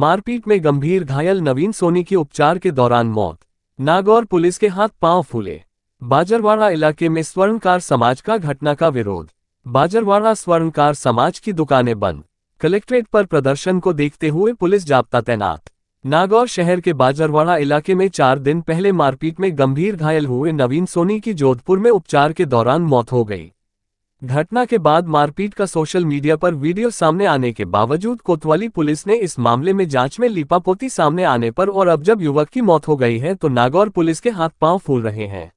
मारपीट में गंभीर घायल नवीन सोनी की उपचार के दौरान मौत। नागौर पुलिस के हाथ पांव फूले। बाजरवाड़ा इलाके में स्वर्णकार समाज का घटना का विरोध। बाजरवाड़ा स्वर्णकार समाज की दुकानें बंद। कलेक्ट्रेट पर प्रदर्शन को देखते हुए पुलिस जाब्ता तैनात। नागौर शहर के बाजरवाड़ा इलाके में 4 दिन पहले मारपीट में गंभीर घायल हुए नवीन सोनी की जोधपुर में उपचार के दौरान मौत हो गई। घटना के बाद मारपीट का सोशल मीडिया पर वीडियो सामने आने के बावजूद कोतवाली पुलिस ने इस मामले में जांच में लीपापोती सामने आने पर और अब जब युवक की मौत हो गई है तो नागौर पुलिस के हाथ पांव फूल रहे हैं।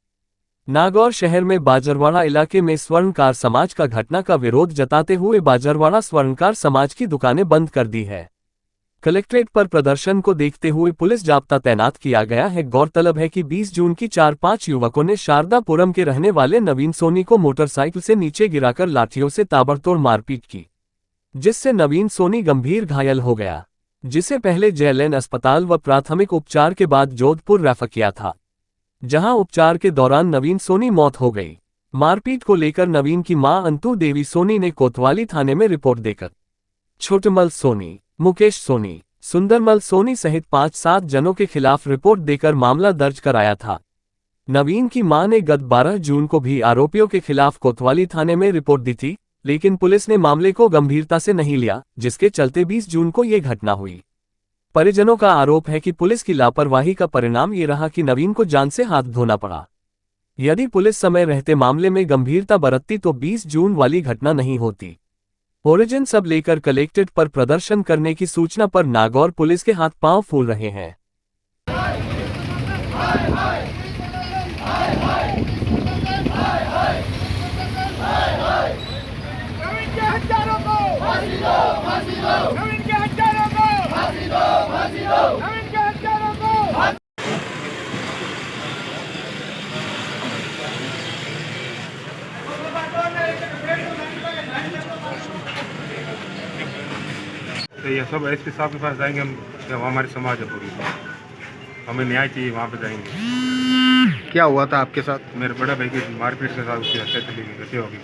नागौर शहर में बाजरवाड़ा इलाके में स्वर्णकार समाज का घटना का विरोध जताते हुए बाजरवाड़ा स्वर्णकार समाज की दुकानें बंद कर दी है। कलेक्ट्रेट पर प्रदर्शन को देखते हुए पुलिस जाब्ता तैनात किया गया है। गौरतलब है कि 20 जून की 4-5 युवकों ने शारदापुरम के रहने वाले नवीन सोनी को मोटरसाइकिल से नीचे गिराकर लाठियों से ताबड़तोड़ मारपीट की, जिससे नवीन सोनी गंभीर घायल हो गया, जिसे पहले जेएलएन अस्पताल व प्राथमिक उपचार के बाद जोधपुर रेफर किया था, जहां उपचार के दौरान नवीन सोनी मौत हो गई। मारपीट को लेकर नवीन की मां अंतु देवी सोनी ने कोतवाली थाने में रिपोर्ट देकर छोटमल सोनी, मुकेश सोनी, सुंदरमल सोनी सहित 5-7 जनों के खिलाफ रिपोर्ट देकर मामला दर्ज कराया था। नवीन की मां ने गत 12 जून को भी आरोपियों के खिलाफ कोतवाली थाने में रिपोर्ट दी थी, लेकिन पुलिस ने मामले को गंभीरता से नहीं लिया, जिसके चलते 20 जून को ये घटना हुई। परिजनों का आरोप है कि पुलिस की लापरवाही का परिणाम ये रहा कि नवीन को जान से हाथ धोना पड़ा। यदि पुलिस समय रहते मामले में गंभीरता बरतती तो 20 जून वाली घटना नहीं होती। ओरिजिन सब लेकर कलेक्ट्रेट पर प्रदर्शन करने की सूचना पर नागौर पुलिस के हाथ पांव फूल रहे हैं। तो ये सब एसपी साहब के पास जाएंगे हम, जब हमारी समाज है पूरी, हमें न्याय चाहिए, वहाँ पे जाएंगे। क्या हुआ था आपके साथ? मेरे बड़े भाई की मारपीट के साथ उसकी हत्या चली गई, हत्या होगी।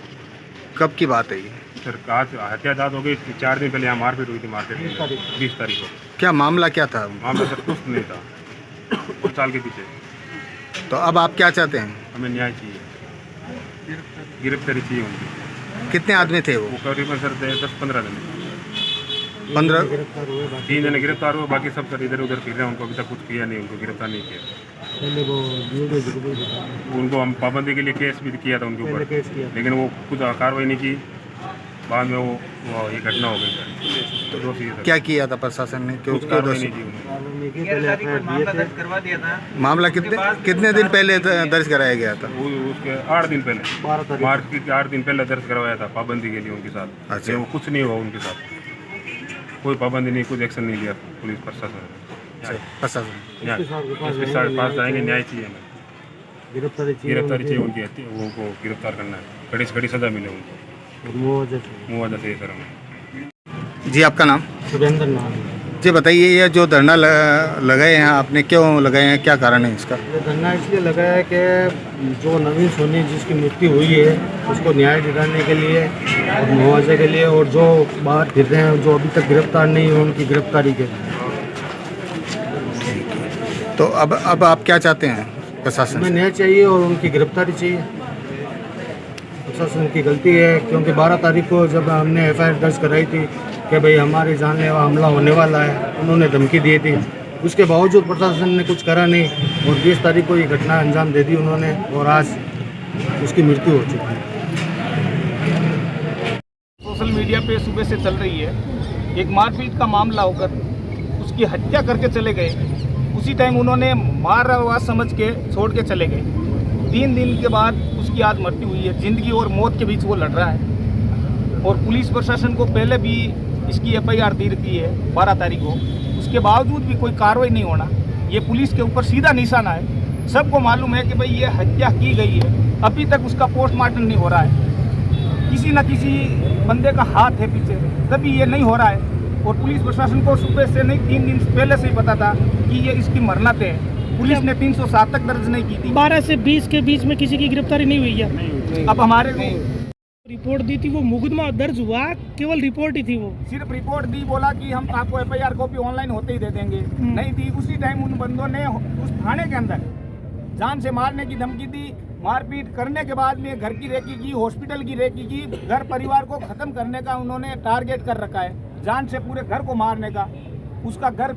कब की बात है ये? सर आज हत्या दाद हो गई, 4 दिन पहले यहाँ मारपीट हुई थी मार्केट में, 20 तारीख को। क्या मामला क्या था? मामला सर कुछ नहीं था, 2 साल के पीछे। तो अब आप क्या चाहते हैं? हमें न्याय चाहिए, गिरफ्तारी चाहिए उनकी। कितने आदमी थे वो? करीबन सर 10-15 दिन। 15? 3 जने गिरफ्तार हुए, बाकी सब सर इधर उधर फिर रहे हैं। उनको अभी तक कुछ किया नहीं, उनको गिरफ्तार नहीं किया। उनको हम पाबंदी के लिए केस भी किया था उनके ऊपर, लेकिन वो कुछ कार्रवाई नहीं की। बाद में वो ये घटना हो गई। तो दोषी है। क्या किया था प्रशासन ने? क्यों कार्रवाई नहीं की उन्होंने। मामला कितने दिन पहले दर्ज कराया गया था? वो उसके 8 दिन पहले, मार्च के 8 दिन पहले दर्ज करवाया था पाबंदी के लिए उनके साथ। अच्छा। वो कुछ नहीं हुआ उनके साथ, कोई पाबंदी नहीं, कुछ एक्शन नहीं लिया पुलिस प्रशासन। प्रशासन एसपी साहब के पास जाएंगे, न्याय चाहिए हमें, गिरफ्तारी चाहिए उनकी, वो को गिरफ्तार करना है, कड़ी से कड़ी सजा मिले उनको, मुआवजा चाहिए सर हमें। जी आपका नाम? सुरेंद्र नाम। जी बताइए, ये जो धरना लगाए हैं आपने, क्यों लगाए हैं, क्या कारण है इसका? ये धरना इसलिए लगाया है कि जो नवीन सोनी जिसकी मृत्यु हुई है उसको न्याय दिलाने के लिए और मुआवजे के लिए, और जो बाहर फिर रहे हैं जो अभी तक गिरफ्तार नहीं हुए उनकी गिरफ्तारी के लिए। तो अब आप क्या चाहते हैं प्रशासन हमें से? न्याय चाहिए और उनकी गिरफ्तारी चाहिए। प्रशासन की गलती है, क्योंकि 12 तारीख को जब हमने एफआईआर दर्ज कराई थी कि भाई हमारे जानलेवा हमला होने वाला है, उन्होंने धमकी दी थी, उसके बावजूद प्रशासन ने कुछ करा नहीं और 20 तारीख को ये घटना अंजाम दे दी उन्होंने, और आज उसकी मृत्यु हो चुकी है। सोशल मीडिया पे सुबह से चल रही है, एक मारपीट का मामला होकर उसकी हत्या करके चले गए। उसी टाइम उन्होंने मारा हुआ समझ के छोड़ के चले गए। 3 दिन के बाद उसकी आज मृत्यु हुई है। जिंदगी और मौत के बीच वो लड़ रहा है, और पुलिस प्रशासन को पहले भी इसकी एफआईआर दी रखी है 12 तारीख को, उसके बावजूद भी कोई कार्रवाई नहीं होना, ये पुलिस के ऊपर सीधा निशाना है। सबको मालूम है कि भाई ये हत्या की गई है, अभी तक उसका पोस्टमार्टम नहीं हो रहा है। किसी न किसी बंदे का हाथ है पीछे, तभी ये नहीं हो रहा है। और पुलिस प्रशासन को सुबह से नहीं, 3 दिन पहले से ही पता था कि ये इसकी मरना तय है। पुलिस ने 307 तक दर्ज नहीं की थी। 12 से 20 के बीच में किसी की गिरफ्तारी नहीं हुई है। अब हमारे रिपोर्ट दी थी, वो मुकदमा दर्ज हुआ, केवल रिपोर्ट ही थी वो? सिर्फ रिपोर्ट दी, बोला कि हम आपको एफआईआर कॉपी ऑनलाइन होते ही दे देंगे, नहीं दी। उसी टाइम उन बंदों ने उस थाने के अंदर जान से मारने की धमकी दी। मारपीट करने के बाद में घर की रेकी की, हॉस्पिटल की रेकी की, घर परिवार को खत्म करने का उन्होंने टारगेट कर रखा है, जान से पूरे घर को मारने का। उसका घर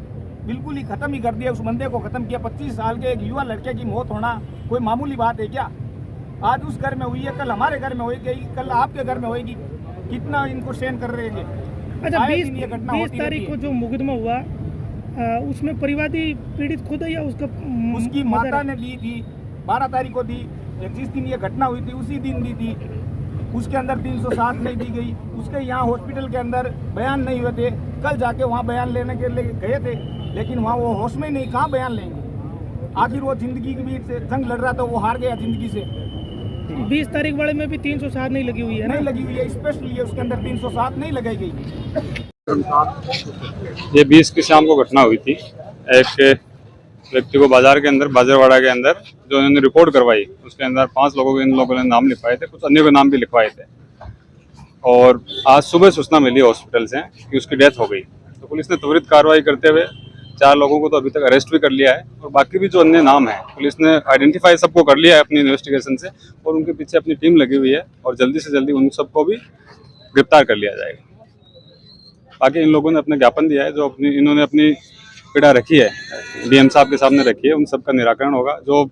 बिल्कुल ही खत्म ही कर दिया, उस बंदे को खत्म किया। 25 साल के एक युवा लड़के की मौत होना कोई मामूली बात है क्या? आज उस घर में हुई है, कल हमारे घर में होगी, कल आपके घर में होगी। कितना इनको सहन कर रहे हैं? अच्छा, 20 तारीख को जो मुकदमा हुआ उसमें परिवादी पीड़ित खुद है या उसका उसकी माता ने दी थी? 12 तारीख को दी, जिस दिन ये घटना हुई थी उसी दिन दी थी। उसके अंदर 307 नहीं दी गई, उसके यहाँ हॉस्पिटल के अंदर बयान नहीं हुए थे। कल जाके वहाँ बयान लेने के लिए गए थे, लेकिन वहाँ वो होश में नहीं, कहाँ बयान लेंगे? आखिर वो जिंदगी के बीच से जंग लड़ रहा था, वो हार गया जिंदगी से। 20 तारीख वाले में भी 307 नहीं लगी हुई है ना? नहीं लगी हुई है, स्पेशली उसके अंदर 307 नहीं लगाई गई। ये 20 की शाम को घटना हुई थी। एक व्यक्ति को बाजार के अंदर, बाजारवाड़ा के अंदर, जो इन्होंने रिपोर्ट करवाई, उसके अंदर 5 लोगों के इन लोगों ने नाम लिखवाए थे, कुछ अन्य के नाम भी लिखवाए थे। और आज सुबह सूचना मिली हॉस्पिटल से कि उसकी डेथ हो गई, तो पुलिस ने त्वरित कार्रवाई करते हुए 4 लोगों को तो अभी तक अरेस्ट भी कर लिया है, और बाकी भी जो अन्य नाम है पुलिस ने आइडेंटिफाई सबको कर लिया है अपनी इन्वेस्टिगेशन से, और उनके पीछे अपनी टीम लगी हुई है, और जल्दी से जल्दी उन सबको भी गिरफ्तार कर लिया जाएगा। बाकी इन लोगों ने अपना ज्ञापन दिया है, जो इन्होंने अपनी पीड़ा रखी है डीएम साहब के सामने रखी है, उन सब का निराकरण होगा। जो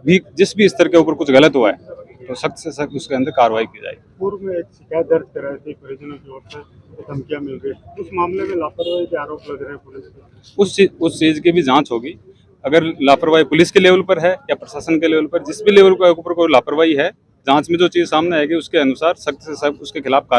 भी जिस भी स्तर के ऊपर कुछ गलत हुआ है तो सख्त से सख्त उसके अंदर कार्रवाई की जाएगी। पूर्व में एक शिकायत दर्ज कराई थी परिजनों की ओर से, धमकियां मिल गई, उस मामले में लापरवाही के आरोप लग रहे हैं पुलिस पे। उस चीज की भी जांच होगी। अगर लापरवाही पुलिस के लेवल पर है या प्रशासन के लेवल पर, जिस भी लेवल के ऊपर कोई लापरवाही है, जांच में जो चीज सामने आएगी उसके अनुसार सख्त से सख्त उसके खिलाफ